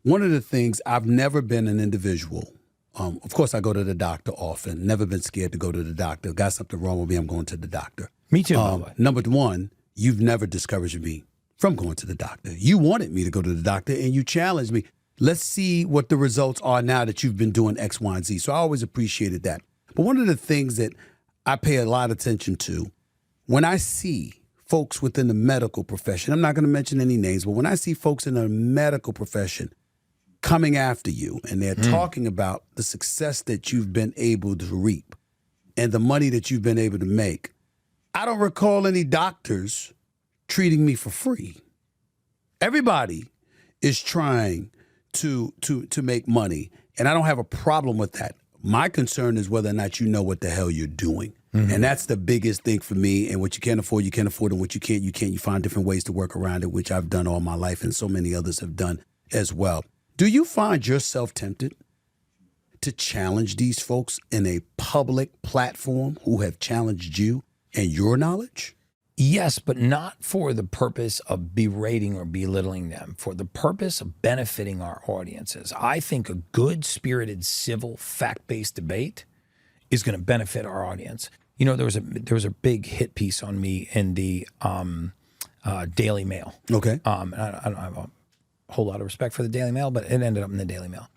One of the things, I've never been an individual. Of course, I go to the doctor often. Never been scared to go to the doctor. Got something wrong with me, I'm going to the doctor. Me too, by the way. Number one, you've never discouraged me from going to the doctor. You wanted me to go to the doctor, and you challenged me. Let's see what the results are now that you've been doing X, Y, and Z. So I always appreciated that. But one of the things that I pay a lot of attention to, when I see folks within the medical profession, I'm not going to mention any names, but when I see folks in the medical profession coming after you and they're talking about the success that you've been able to reap and the money that you've been able to make, I don't recall any doctors treating me for free. Everybody is trying to make money, and I don't have a problem with that. My concern is whether or not you know what the hell you're doing. And that's the biggest thing for me. And what you can't afford, and what you can't, you can't. You find different ways to work around it, which I've done all my life and so many others have done as well. Do you find yourself tempted to challenge these folks in a public platform who have challenged you and your knowledge? Yes, but not for the purpose of berating or belittling them, for the purpose of benefiting our audiences. I think a good, spirited, civil, fact-based debate is going to benefit our audience. You know, there was a big hit piece on me in the Daily Mail. Okay. I don't have a whole lot of respect for the Daily Mail, but it ended up in the Daily Mail.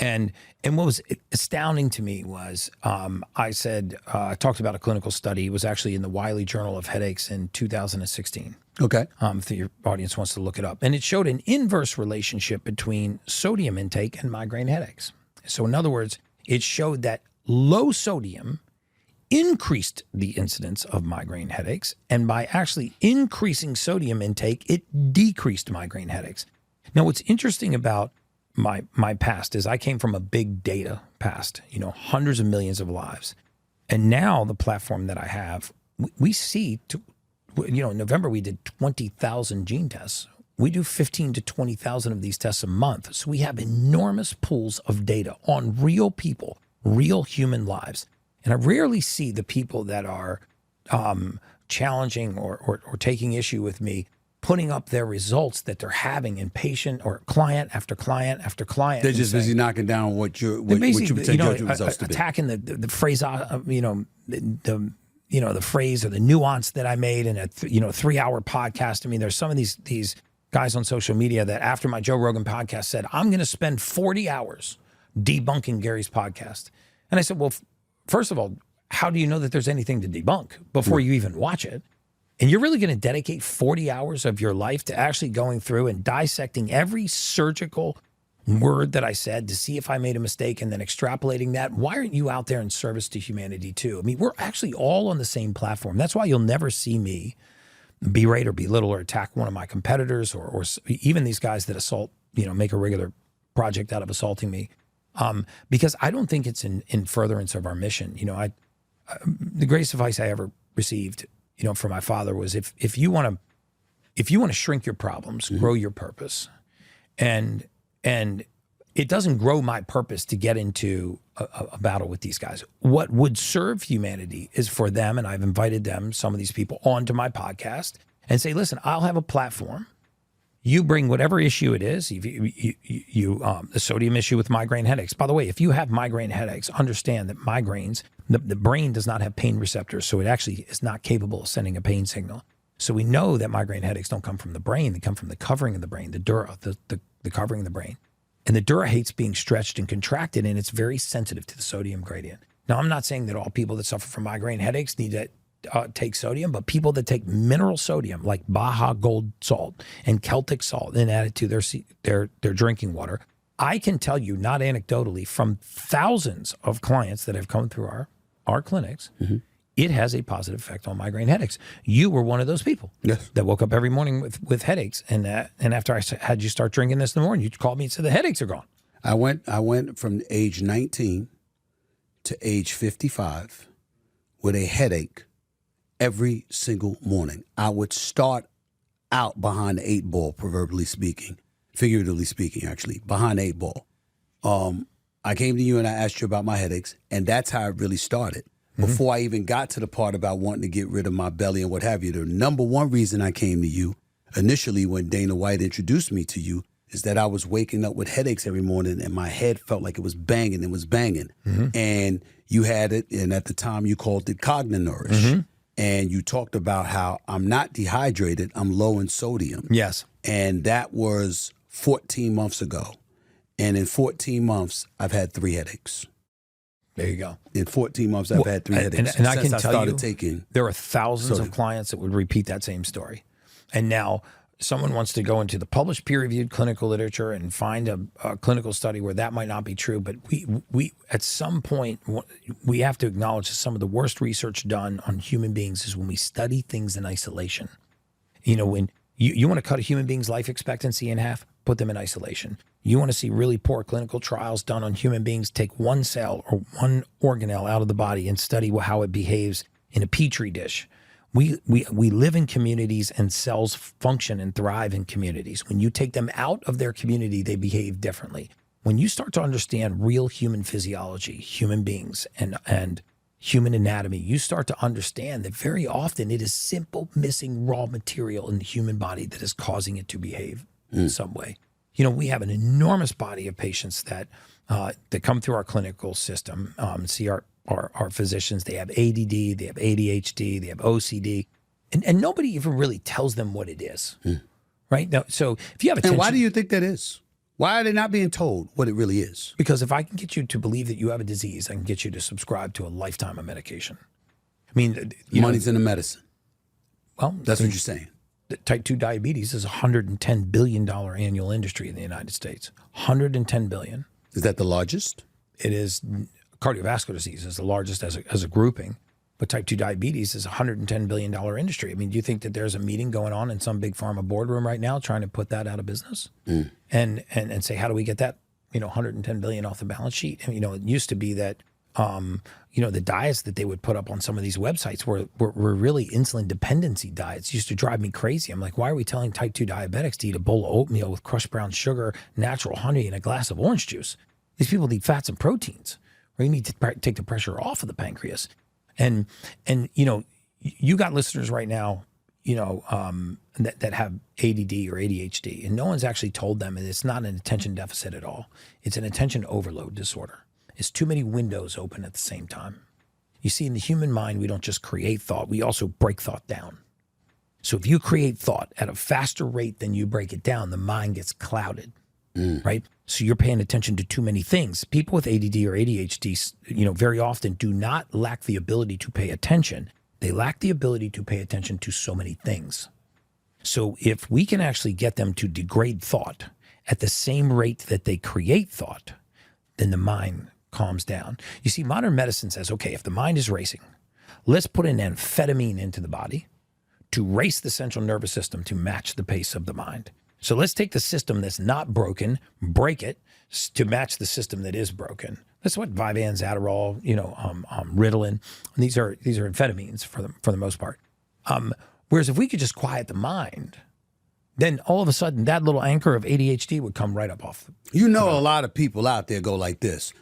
And what was astounding to me was I talked about a clinical study. It was actually in the Wiley Journal of Headaches in 2016. Okay. If your audience wants to look it up. And it showed an inverse relationship between sodium intake and migraine headaches. So in other words, it showed that low sodium increased the incidence of migraine headaches. And by actually increasing sodium intake, it decreased migraine headaches. Now, what's interesting about my past is I came from a big data past, hundreds of millions of lives. And now the platform that I have, we see, in November we did 20,000 gene tests. We do 15 to 20,000 of these tests a month. So we have enormous pools of data on real people, real human lives. And I rarely see the people that are challenging or taking issue with me putting up their results that they're having in patient or client after client after client. They're just busy knocking down what you pretend your results to be. Attacking the phrase, the phrase or the nuance that I made in a 3-hour podcast. I mean, there's some of these guys on social media that after my Joe Rogan podcast said, I'm going to spend 40 hours debunking Gary's podcast. And I said, well, first of all, how do you know that there's anything to debunk before you even watch it? And you're really going to dedicate 40 hours of your life to actually going through and dissecting every surgical word that I said to see if I made a mistake and then extrapolating that? Why aren't you out there in service to humanity too? I mean, we're actually all on the same platform. That's why you'll never see me berate or belittle or attack one of my competitors or even these guys that assault, make a regular project out of assaulting me. Because I don't think it's in furtherance of our mission. The greatest advice I ever received from my father was if you want to shrink your problems, grow your purpose. And it doesn't grow my purpose to get into a battle with these guys. What would serve humanity is for them, and I've invited them, some of these people, onto my podcast and say, listen, I'll have a platform. You bring whatever issue it is, the sodium issue with migraine headaches. By the way, if you have migraine headaches, understand that migraines, the brain does not have pain receptors, so it actually is not capable of sending a pain signal. So we know that migraine headaches don't come from the brain, they come from the covering of the brain, the dura, the covering of the brain. And the dura hates being stretched and contracted, and it's very sensitive to the sodium gradient. Now, I'm not saying that all people that suffer from migraine headaches need to take sodium, but people that take mineral sodium like Baja Gold salt and Celtic salt and add it to their drinking water, I can tell you, not anecdotally, from thousands of clients that have come through our clinics, it has a positive effect on migraine headaches. You were one of those people that woke up every morning with headaches, and after I had you start drinking this in the morning, you called me and said the headaches are gone. I went from age 19 to age 55 with a headache every single morning. I would start out behind the 8 ball, proverbially speaking, figuratively speaking, actually, behind the 8 ball. I came to you and I asked you about my headaches, and that's how it really started. Before I even got to the part about wanting to get rid of my belly and what have you, the number one reason I came to you initially when Dana White introduced me to you is that I was waking up with headaches every morning and my head felt like it was banging and was banging. And you had it, and at the time you called it Cogninourish. And you talked about how I'm not dehydrated, I'm low in sodium. Yes. And that was 14 months ago. And in 14 months, I've had 3 headaches. There you go. In 14 months, I've had 3 headaches And I since can tell you, taking. there are thousands of clients that would repeat that same story. And now someone wants to go into the published peer-reviewed clinical literature and find a clinical study where that might not be true. But we at some point, we have to acknowledge that some of the worst research done on human beings is when we study things in isolation. You know, when you want to cut a human being's life expectancy in half, put them in isolation. You want to see really poor clinical trials done on human beings, take one cell or one organelle out of the body and study how it behaves in a petri dish. We live in communities, and cells function and thrive in communities. When you take them out of their community, they behave differently. When you start to understand real human physiology, human beings, and human anatomy, you start to understand that very often it is simple missing raw material in the human body that is causing it to behave in some way. You know, we have an enormous body of patients that come through our clinical system, see our physicians. They have ADD, they have ADHD, they have OCD, and nobody even really tells them what it is, right? Now, so if you have attention, And why do you think that is? Why are they not being told what it really is? Because if I can get you to believe that you have a disease, I can get you to subscribe to a lifetime of medication. I mean, Money's in the medicine. Well, That's what you're saying. Type 2 diabetes is a $110 billion annual industry in the United States. $110 billion. Is that the largest? It is. Cardiovascular disease is the largest as a grouping, but type 2 diabetes is a $110 billion industry. I mean, do you think that there's a meeting going on in some big pharma boardroom right now trying to put that out of business and say, how do we get that, $110 billion off the balance sheet? And, it used to be that, the diets that they would put up on some of these websites were really insulin dependency diets. It used to drive me crazy. I'm like, why are we telling type 2 diabetics to eat a bowl of oatmeal with crushed brown sugar, natural honey, and a glass of orange juice? These people need fats and proteins. Or you need to take the pressure off of the pancreas. And you got listeners right now, that have ADD or ADHD, and no one's actually told them, and it's not an attention deficit at all. It's an attention overload disorder. It's too many windows open at the same time. You see, in the human mind, we don't just create thought, we also break thought down. So if you create thought at a faster rate than you break it down, the mind gets clouded. Right? So you're paying attention to too many things. People with ADD or ADHD, very often do not lack the ability to pay attention. They lack the ability to pay attention to so many things. So if we can actually get them to degrade thought at the same rate that they create thought, then the mind calms down. You see, modern medicine says, okay, if the mind is racing, let's put an amphetamine into the body to race the central nervous system to match the pace of the mind. So let's take the system that's not broken, break it to match the system that is broken. That's what Vyvanse, Adderall, Ritalin. These are amphetamines for the most part. Whereas if we could just quiet the mind, then all of a sudden that little anchor of ADHD would come right up off. A lot of people out there go like this.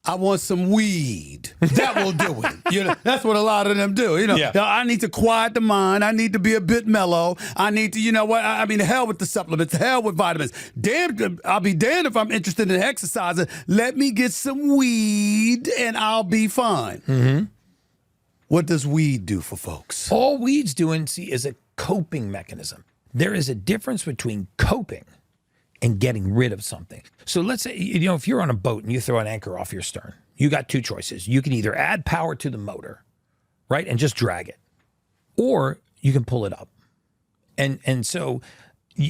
I want some weed. That will do it. That's what a lot of them do. I need to quiet the mind. I need to be a bit mellow. I need to, the hell with the supplements, the hell with vitamins. Damn, I'll be damned if I'm interested in exercising. Let me get some weed and I'll be fine. What does weed do for folks? All weed's doing, is a coping mechanism. There is a difference between coping and getting rid of something. So let's say, if you're on a boat and you throw an anchor off your stern, you got 2 choices. You can either add power to the motor, right, and just drag it, or you can pull it up. And so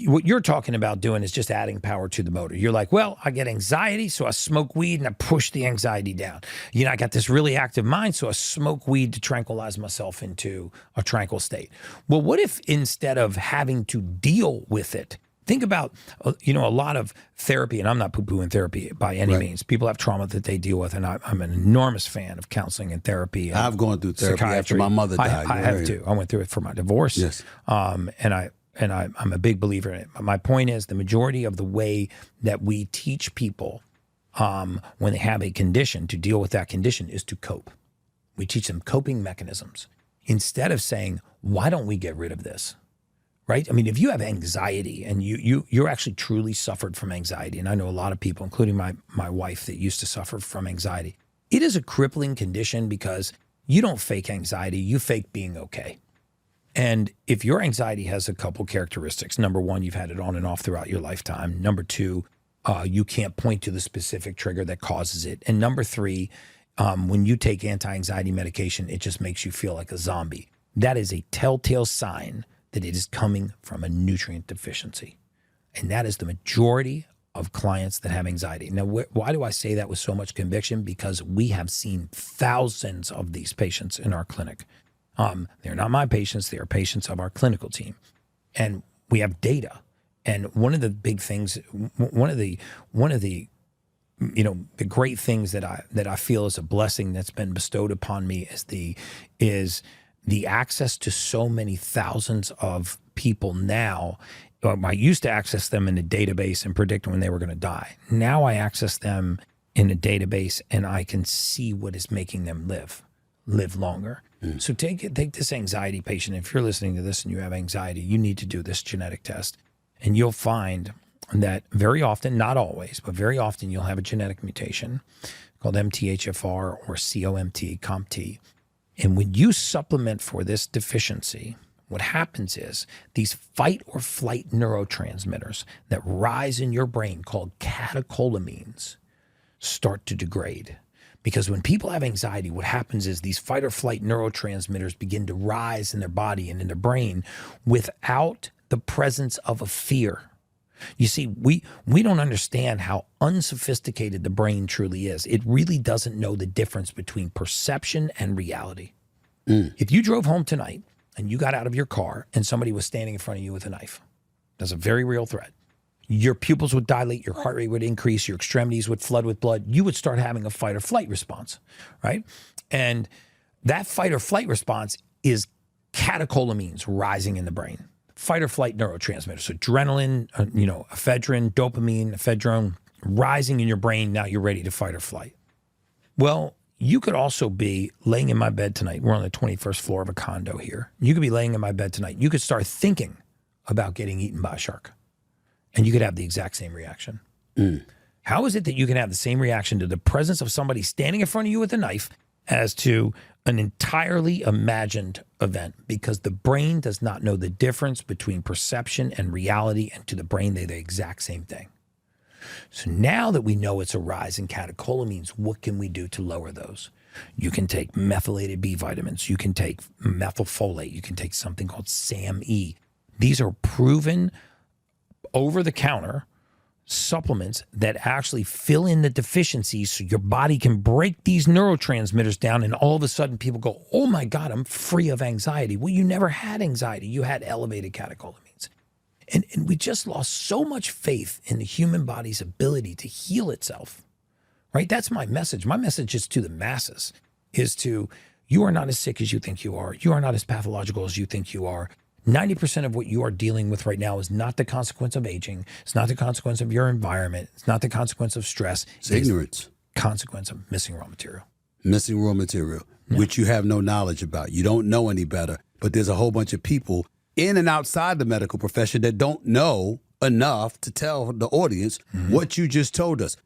what you're talking about doing is just adding power to the motor. You're like, well, I get anxiety, so I smoke weed and I push the anxiety down. I got this really active mind, so I smoke weed to tranquilize myself into a tranquil state. Well, what if instead of having to deal with it, think about, a lot of therapy, and I'm not poo-pooing therapy by any means. People have trauma that they deal with, and I'm an enormous fan of counseling and therapy. And I've gone through therapy after my mother died. I have too. I went through it for my divorce. Yes. I'm a big believer in it. My point is, the majority of the way that we teach people when they have a condition to deal with that condition is to cope. We teach them coping mechanisms instead of saying, why don't we get rid of this? right? I mean, if you have anxiety and you're actually truly suffered from anxiety, and I know a lot of people, including my wife, that used to suffer from anxiety, it is a crippling condition because you don't fake anxiety, you fake being okay. And if your anxiety has a couple characteristics, number one, you've had it on and off throughout your lifetime. Number two, you can't point to the specific trigger that causes it. And number three, when you take anti-anxiety medication, it just makes you feel like a zombie. That is a telltale sign that it is coming from a nutrient deficiency. And that is the majority of clients that have anxiety. Now, why do I say that with so much conviction? Because we have seen thousands of these patients in our clinic. They're not my patients, they are patients of our clinical team. And we have data. And one of the big things, one of the the great things that I feel is a blessing that's been bestowed upon me is the access to so many thousands of people now. I used to access them in a database and predict when they were going to die. Now I access them in a database and I can see what is making them live longer. So take this anxiety patient. If you're listening to this and you have anxiety, you need to do this genetic test. And you'll find that very often, not always, but very often you'll have a genetic mutation called MTHFR or COMT. And when you supplement for this deficiency, what happens is these fight or flight neurotransmitters that rise in your brain called catecholamines start to degrade. Because when people have anxiety, what happens is these fight or flight neurotransmitters begin to rise in their body and in their brain without the presence of a fear. You see, we don't understand how unsophisticated the brain truly is. It really doesn't know the difference between perception and reality. If you drove home tonight and you got out of your car and somebody was standing in front of you with a knife, that's a very real threat. Your pupils would dilate, your heart rate would increase, your extremities would flood with blood. You would start having a fight or flight response, right? And that fight or flight response is catecholamines rising in the brain. Fight or flight neurotransmitters, adrenaline, ephedrine, dopamine, ephedrone, rising in your brain. Now you're ready to fight or flight. Well, you could also be laying in my bed tonight. We're on the 21st floor of a condo here. You could be laying in my bed tonight. You could start thinking about getting eaten by a shark. And you could have the exact same reaction. How is it that you can have the same reaction to the presence of somebody standing in front of you with a knife as to an entirely imagined event? Because the brain does not know the difference between perception and reality, and to the brain, they're the exact same thing. So now that we know it's a rise in catecholamines, what can we do to lower those? You can take methylated B vitamins. You can take methylfolate. You can take something called SAMe. These are proven over-the-counter supplements that actually fill in the deficiencies so your body can break these neurotransmitters down, and all of a sudden people go, oh my God, I'm free of anxiety. Well, you never had anxiety. You had elevated catecholamines. And we just lost so much faith in the human body's ability to heal itself, right? That's my message. My message is to the masses, is to, you are not as sick as you think you are. You are not as pathological as you think you are. 90% of what you are dealing with right now is not the consequence of aging. It's not the consequence of your environment. It's not the consequence of stress. It's ignorance. Consequence of missing raw material. Missing raw material, which you have no knowledge about. You don't know any better. But there's a whole bunch of people in and outside the medical profession that don't know enough to tell the audience what you just told us.